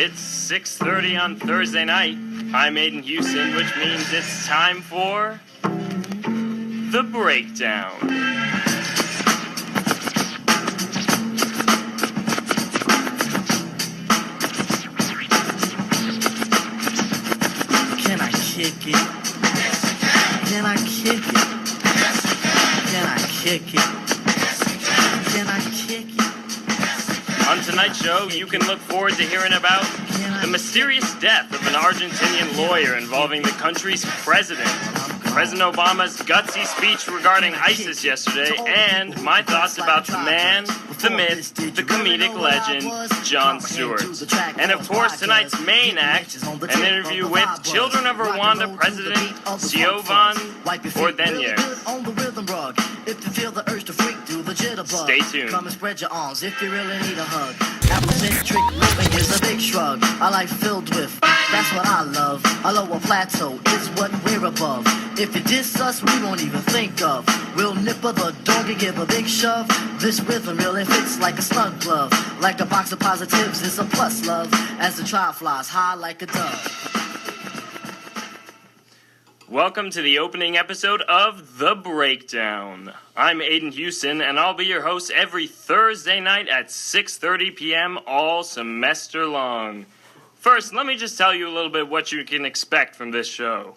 It's 6:30 on Thursday night. I'm Aidan Houston, which means it's time for The Breakdown. Can I kick it? Yes, I can. Can I kick it? Yes, I can. Can I kick it? Yes, I can. Can I kick it? On tonight's show, you can look forward to hearing about the mysterious death of an Argentinian lawyer involving the country's president, President Obama's gutsy speech regarding ISIS yesterday, and my thoughts about the man, the myth, the comedic legend, Jon Stewart. And of course, tonight's main act, an interview with Children of Rwanda President Siobhan Ordenye. Stay tuned. Come and spread your arms if you really need a hug. Afrocentric living is a big shrug. A life filled with, that's what I love. A lower plateau is what we're above. If you diss us, we won't even think of. We'll nip of the dog and give a big shove. This rhythm really fits like a snug glove. Like a box of positives, it's a plus love. As the trial flies high like a dove. Welcome to the opening episode of The Breakdown. I'm Aidan Houston, and I'll be your host every Thursday night at 6:30 p.m. all semester long. First, let me just tell you a little bit what you can expect from this show.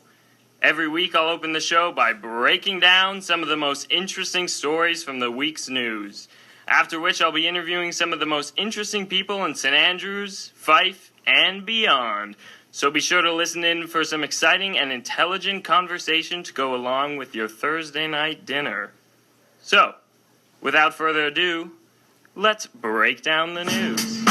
Every week, I'll open the show by breaking down some of the most interesting stories from the week's news, after which I'll be interviewing some of the most interesting people in St. Andrews, Fife, and beyond. So be sure to listen in for some exciting and intelligent conversation to go along with your Thursday night dinner. So, without further ado, let's break down the news.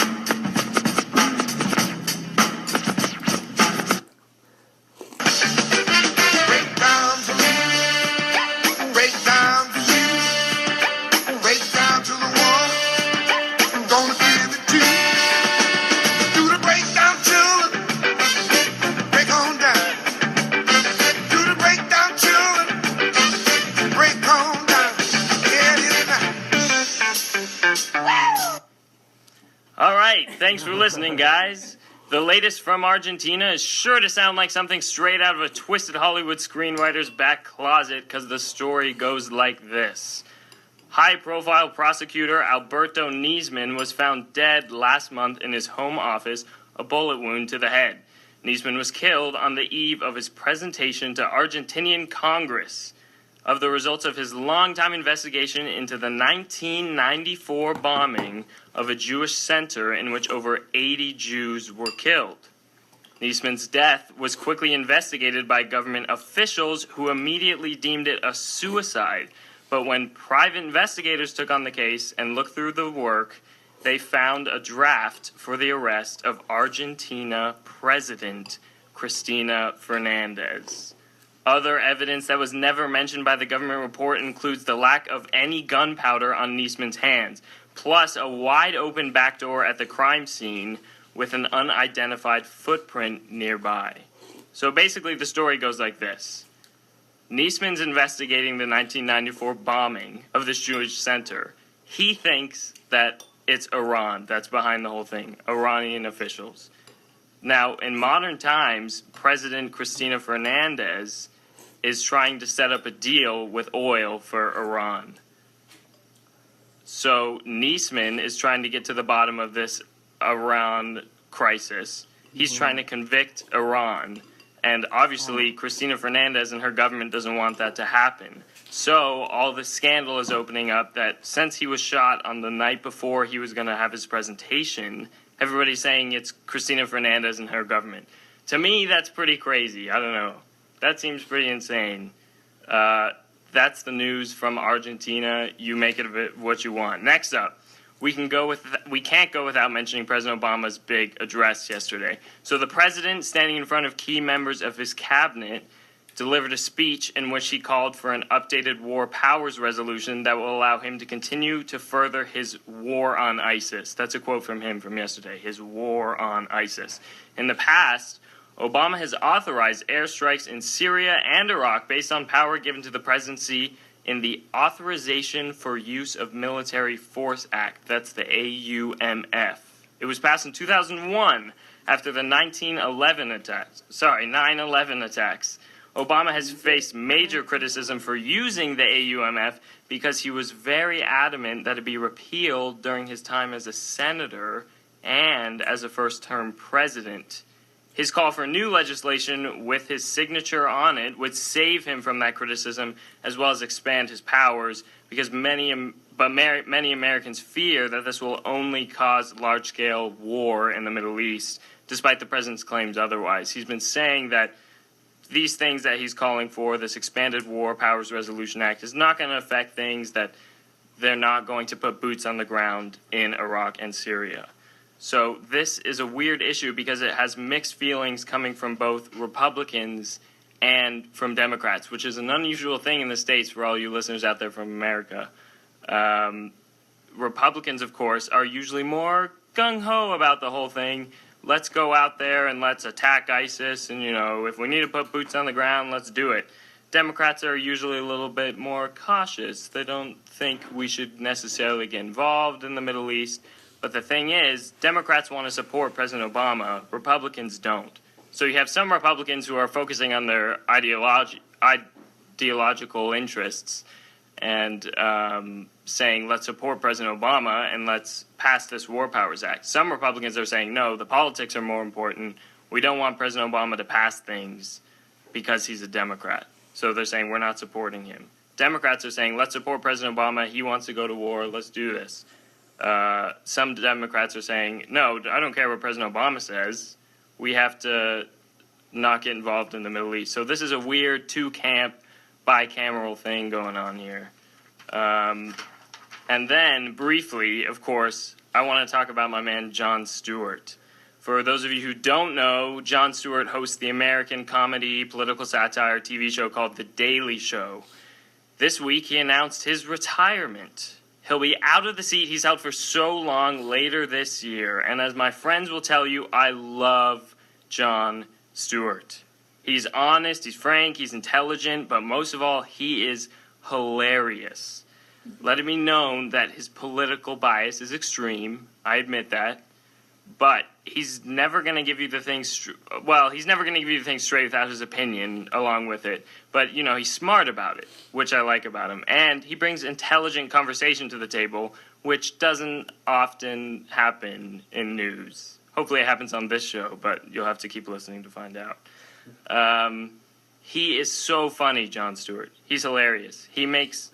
Thanks for listening, guys. The latest from Argentina is sure to sound like something straight out of a twisted Hollywood screenwriter's back closet, because the story goes like this. High-profile prosecutor Alberto Niesman was found dead last month in his home office, a bullet wound to the head. Niesman was killed on the eve of his presentation to Argentinian Congress of the results of his long-time investigation into the 1994 bombing of a Jewish center in which over 80 Jews were killed. Niesman's death was quickly investigated by government officials who immediately deemed it a suicide, but when private investigators took on the case and looked through the work, they found a draft for the arrest of Argentina President Cristina Fernandez. Other evidence that was never mentioned by the government report includes the lack of any gunpowder on Niesman's hands, plus a wide-open back door at the crime scene with an unidentified footprint nearby. So basically the story goes like this. Niesman's investigating the 1994 bombing of this Jewish center. He thinks that it's Iran that's behind the whole thing, Iranian officials. Now, in modern times, President Cristina Fernandez is trying to set up a deal with oil for Iran. So Niesman is trying to get to the bottom of this Iran crisis. He's trying to convict Iran. And obviously, Cristina Fernandez and her government doesn't want that to happen. So all this scandal is opening up that since he was shot on the night before he was going to have his presentation, everybody's saying it's Cristina Fernandez and her government. To me, that's pretty crazy. I don't know. That seems pretty insane. That's the news from Argentina. You make it of it what you want. Next up, we can't go without mentioning President Obama's big address yesterday. So the president, standing in front of key members of his cabinet, delivered a speech in which he called for an updated war powers resolution that will allow him to continue to further his war on ISIS. That's a quote from him from yesterday, his war on ISIS. In the past, Obama has authorized airstrikes in Syria and Iraq based on power given to the presidency in the Authorization for Use of Military Force Act. That's the AUMF It was passed in 2001 after the 9/11 attacks. Obama has faced major criticism for using the AUMF because he was very adamant that it be repealed during his time as a senator and as a first-term president. His call for new legislation with his signature on it would save him from that criticism as well as expand his powers, because many Americans fear that this will only cause large-scale war in the Middle East, despite the president's claims otherwise. He's been saying that these things that he's calling for, this expanded War Powers Resolution Act, is not going to affect things, that they're not going to put boots on the ground in Iraq and Syria. So this is a weird issue because it has mixed feelings coming from both Republicans and from Democrats, which is an unusual thing in the States for all you listeners out there from America. Republicans, of course, are usually more gung-ho about the whole thing. Let's go out there and let's attack ISIS, and, if we need to put boots on the ground, let's do it. Democrats are usually a little bit more cautious. They don't think we should necessarily get involved in the Middle East. But the thing is, Democrats want to support President Obama. Republicans don't. So you have some Republicans who are focusing on their ideological interests and saying, let's support President Obama and let's pass this War Powers Act. Some Republicans are saying, no, the politics are more important. We don't want President Obama to pass things because he's a Democrat. So they're saying, we're not supporting him. Democrats are saying, let's support President Obama. He wants to go to war. Let's do this. Some Democrats are saying, no, I don't care what President Obama says. We have to not get involved in the Middle East. So this is a weird two-camp, bicameral thing going on here. And then, briefly, of course, I want to talk about my man Jon Stewart. For those of you who don't know, Jon Stewart hosts the American comedy, political satire TV show called The Daily Show. This week, he announced his retirement. He'll be out of the seat he's held for so long later this year. And as my friends will tell you, I love Jon Stewart. He's honest, he's frank, he's intelligent, but most of all, he is hilarious. Let it be known that his political bias is extreme. I admit that. But he's never going to give you the thing he's never going to give you the thing straight without his opinion along with it. But, he's smart about it, which I like about him. And he brings intelligent conversation to the table, which doesn't often happen in news. Hopefully it happens on this show, but you'll have to keep listening to find out. He is so funny, Jon Stewart. He's hilarious. He makes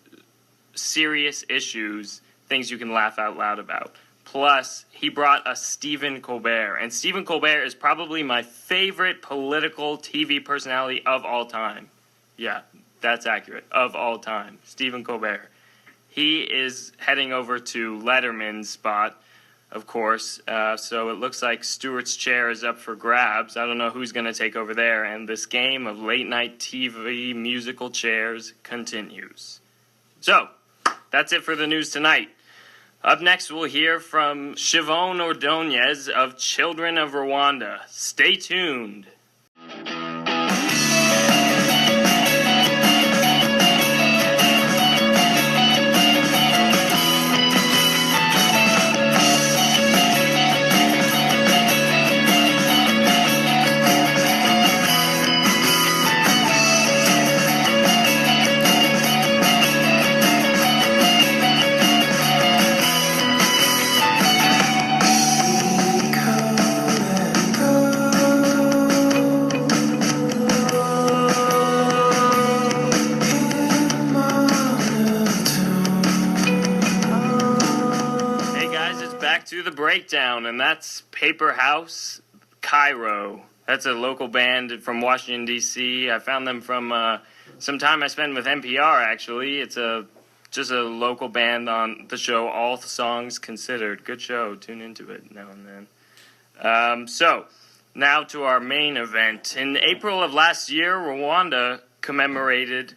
serious issues things you can laugh out loud about. Plus, he brought us Stephen Colbert. And Stephen Colbert is probably my favorite political TV personality of all time. Yeah, that's accurate. Of all time. Stephen Colbert. He is heading over to Letterman's spot, of course. So it looks like Stewart's chair is up for grabs. I don't know who's going to take over there. And this game of late-night TV musical chairs continues. So, that's it for the news tonight. Up next, we'll hear from Siobhan Ordonez of Children of Rwanda. Stay tuned. To the breakdown, and that's Paper House Cairo. That's a local band from Washington, D.C. I found them from some time I spent with NPR, actually. It's just a local band on the show All Songs Considered. Good show. Tune into it now and then. So, now to our main event. In April of last year, Rwanda commemorated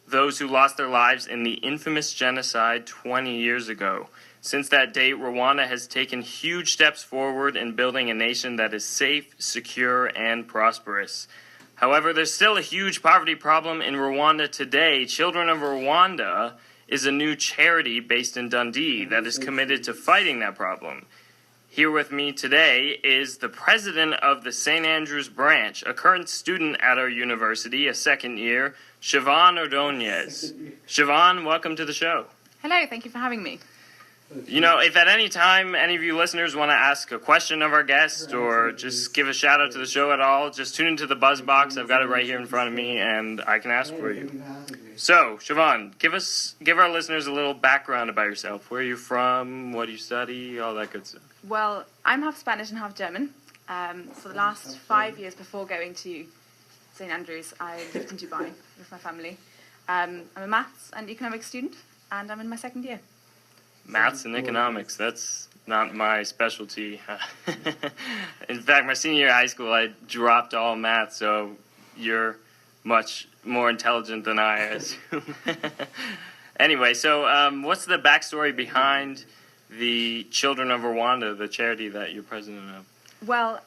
those who lost their lives in the infamous genocide 20 years ago. Since that date, Rwanda has taken huge steps forward in building a nation that is safe, secure, and prosperous. However, there's still a huge poverty problem in Rwanda today. Children of Rwanda is a new charity based in Dundee that is committed to fighting that problem. Here with me today is the president of the St. Andrews branch, a current student at our university, a second year, Siobhan Ordonez. Siobhan, welcome to the show. Hello, thank you for having me. You know, if at any time any of you listeners want to ask a question of our guest or just give a shout out to the show at all, just tune into the buzz box. I've got it right here in front of me, and I can ask for you. So, Siobhan, give our listeners a little background about yourself. Where are you from? What do you study? All that good stuff. Well, I'm half Spanish and half German. For the last 5 years before going to St. Andrews, I lived in Dubai with my family. I'm a maths and economics student, and I'm in my second year. Maths and economics, that's not my specialty. In fact, my senior year of high school, I dropped all math, so you're much more intelligent than I assume. Anyway, so what's the backstory behind the Children of Rwanda, the charity that you're president of? Well,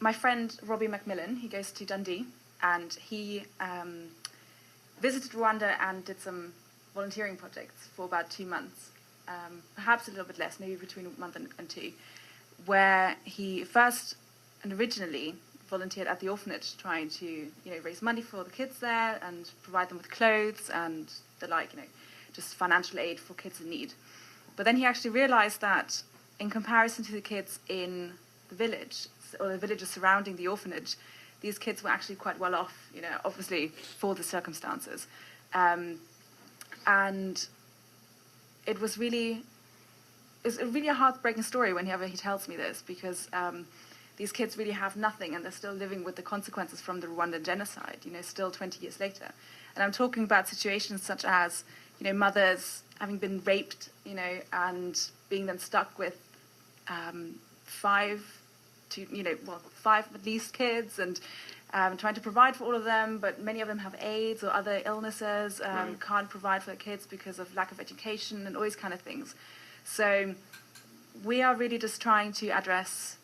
my friend Robbie Macmillan, he goes to Dundee, and he visited Rwanda and did some volunteering projects for about 2 months. Perhaps a little bit less, maybe between a month and two, where he first and originally volunteered at the orphanage, trying to raise money for the kids there and provide them with clothes and the like, just financial aid for kids in need. But then he actually realized that in comparison to the kids in the village or the villages surrounding the orphanage, these kids were actually quite well off, obviously for the circumstances, and it was really a heartbreaking story whenever he tells me this, because these kids really have nothing, and they're still living with the consequences from the Rwandan genocide, still 20 years later. And I'm talking about situations such as, mothers having been raped, and being then stuck with 5 at least kids, and trying to provide for all of them, but many of them have AIDS or other illnesses, can't provide for their kids because of lack of education and all these kind of things. So we are really just trying to address,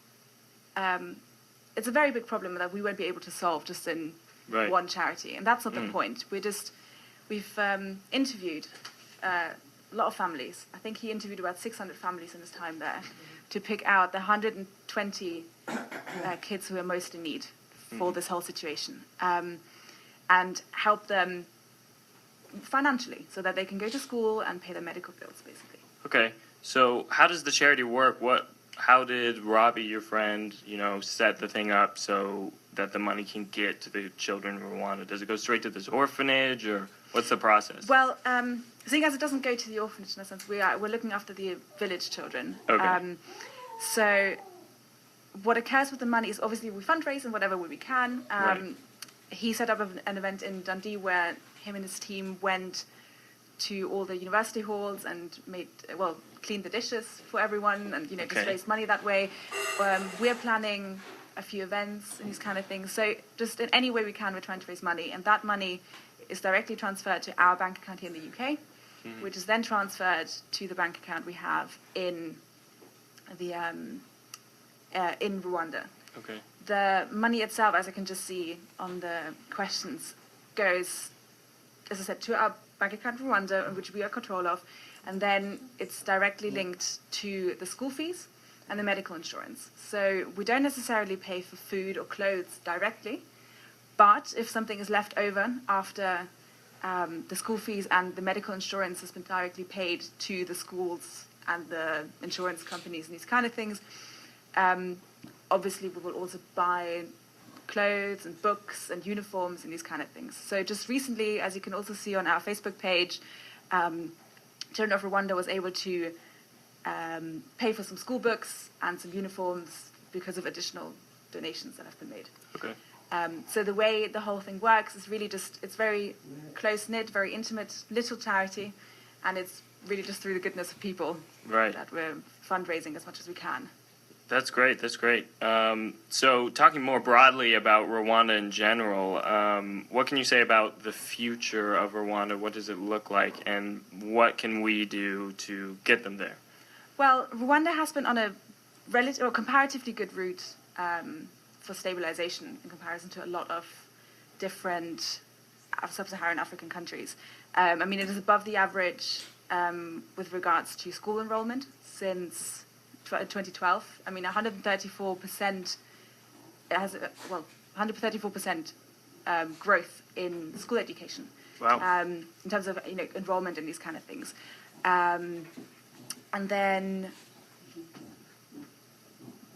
it's a very big problem that we won't be able to solve just in one charity, and that's not the point. We've interviewed a lot of families. I think he interviewed about 600 families in his time there to pick out the 120 kids who are most in need for this whole situation, and help them financially so that they can go to school and pay their medical bills, basically. Okay, so how does the charity work? How did Robbie, your friend, set the thing up so that the money can get to the children of Rwanda? Does it go straight to this orphanage, or what's the process? Well, seeing as it doesn't go to the orphanage in a sense, we're looking after the village children. Okay. So what occurs with the money is obviously we fundraise in whatever way we can. He set up an event in Dundee where him and his team went to all the university halls and cleaned the dishes for everyone, and just raised money that way. We're planning a few events and these kind of things. So just in any way we can, we're trying to raise money, and that money is directly transferred to our bank account here in the UK, which is then transferred to the bank account we have in the in Rwanda. Okay. The money itself, as I can just see on the questions, goes, as I said, to our bank account in Rwanda, which we are control of, and then it's directly linked to the school fees and the medical insurance. So we don't necessarily pay for food or clothes directly, but if something is left over after the school fees and the medical insurance has been directly paid to the schools and the insurance companies and these kind of things, obviously we will also buy clothes and books and uniforms and these kind of things. So just recently, as you can also see on our Facebook page, Children of Rwanda was able to pay for some school books and some uniforms because of additional donations that have been made. Okay. So the way the whole thing works is really just, it's very close-knit, very intimate, little charity, and it's really just through the goodness of people that we're fundraising as much as we can. That's great. That's great. So talking more broadly about Rwanda in general, what can you say about the future of Rwanda? What does it look like, and what can we do to get them there? Well, Rwanda has been on a comparatively good route for stabilization in comparison to a lot of different sub-Saharan African countries. I mean, it is above the average with regards to school enrollment since 2012. I mean, 134% has 134% growth in school education. Wow. In terms of enrollment and these kind of things, and then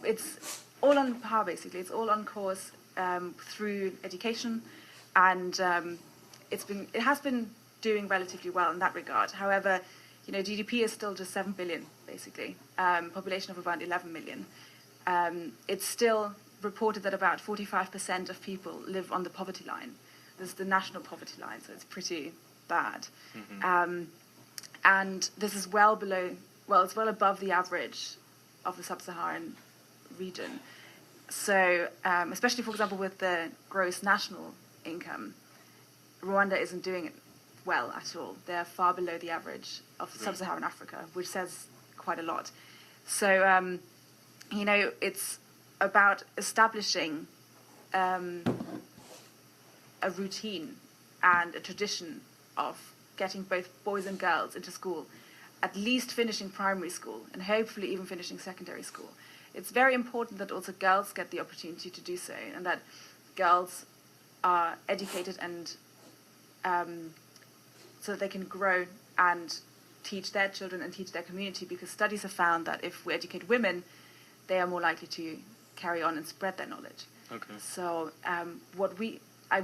it's all on par basically. It's all on course through education, and it has been doing relatively well in that regard. However, GDP is still just 7 billion basically, population of around 11 million. It's still reported that about 45% of people live on the poverty line. This is the national poverty line, so it's pretty bad. Mm-hmm. And this is it's well above the average of the sub-Saharan region. So, especially, for example, with the gross national income, Rwanda isn't doing it well at all. They're far below the average of sub-Saharan Africa, which says quite a lot. So, it's about establishing a routine and a tradition of getting both boys and girls into school, at least finishing primary school and hopefully even finishing secondary school. It's very important that also girls get the opportunity to do so, and that girls are educated and so that they can grow and teach their children and teach their community, because studies have found that if we educate women, they are more likely to carry on and spread their knowledge. Okay. So I'm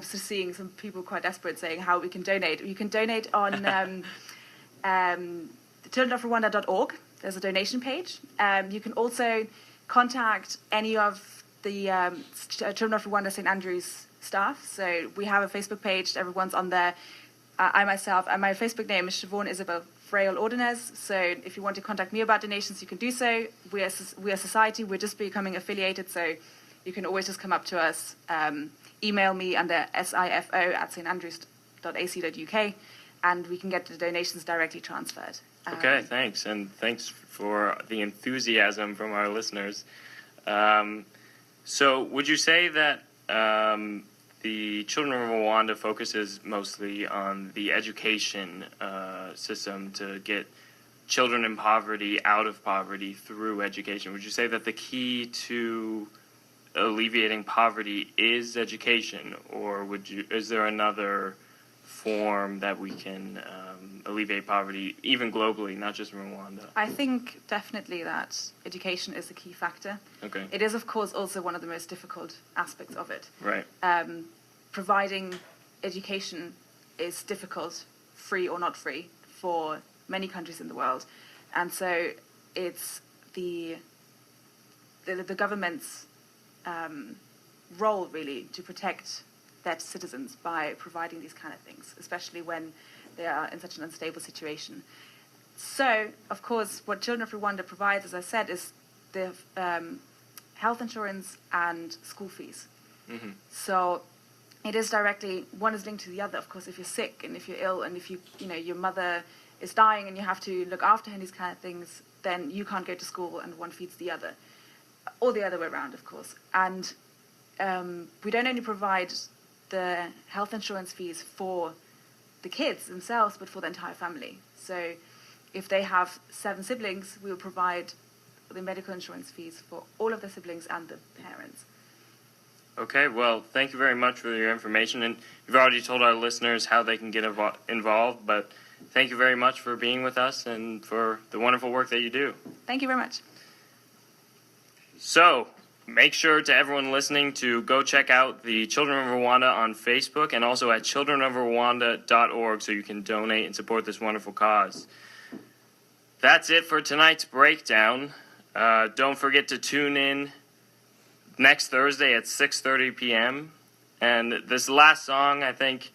just seeing some people quite desperate saying how we can donate. You can donate on childrenofrwanda.org. There's a donation page. You can also contact any of the Children of Rwanda St. Andrews staff. So we have a Facebook page. Everyone's on there. I myself, and my Facebook name is Siobhan Isabel Frail Ordonez. So if you want to contact me about donations, you can do so. We are society. We're just becoming affiliated, so you can always just come up to us. Email me under sifo@standrews.ac.uk, and we can get the donations directly transferred. Okay, thanks. And thanks for the enthusiasm from our listeners. So would you say that the Children of Rwanda focuses mostly on the education system to get children in poverty out of poverty through education? Would you say that the key to alleviating poverty is education, or is there another form that we can alleviate poverty, even globally, not just in Rwanda? I think definitely that education is a key factor. Okay. It is, of course, also one of the most difficult aspects of it. Right. Providing education is difficult, free or not free, for many countries in the world. And so it's the government's role, really, to protect their citizens by providing these kind of things, especially when they are in such an unstable situation. So, of course, what Children of Rwanda provides, as I said, is the health insurance and school fees. Mm-hmm. So it is directly, one is linked to the other. Of course, if you're sick and if you're ill and if your mother is dying and you have to look after her and these kind of things, then you can't go to school and one feeds the other. Or the other way around, of course. And we don't only provide the health insurance fees for the kids themselves, but for the entire family. So if they have 7 siblings, we will provide the medical insurance fees for all of the siblings and the parents. Okay, well, thank you very much for your information. And you've already told our listeners how they can get involved, but thank you very much for being with us and for the wonderful work that you do. Thank you very much. So, make sure to everyone listening to go check out the Children of Rwanda on Facebook and also at childrenofrwanda.org so you can donate and support this wonderful cause. That's it for tonight's breakdown. Don't forget to tune in next Thursday at 6:30 p.m. And this last song, I think,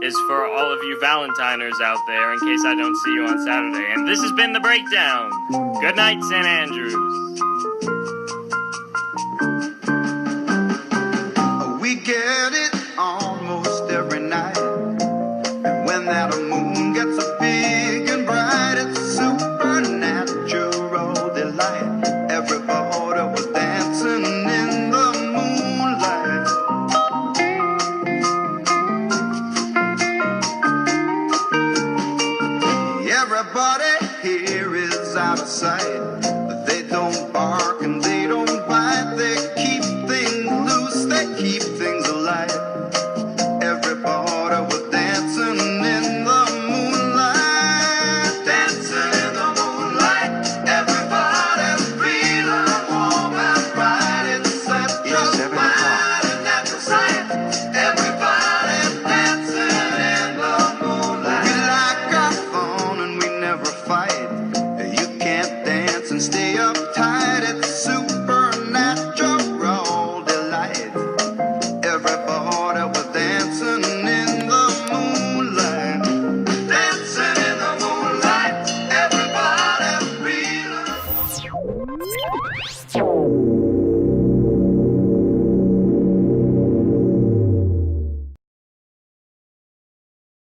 is for all of you Valentiners out there in case I don't see you on Saturday. And this has been The Breakdown. Good night, St. Andrews. We get it almost every night. And when that moon gets so big and bright, it's a supernatural delight. Everybody was dancing in the moonlight. Everybody here is out of sight.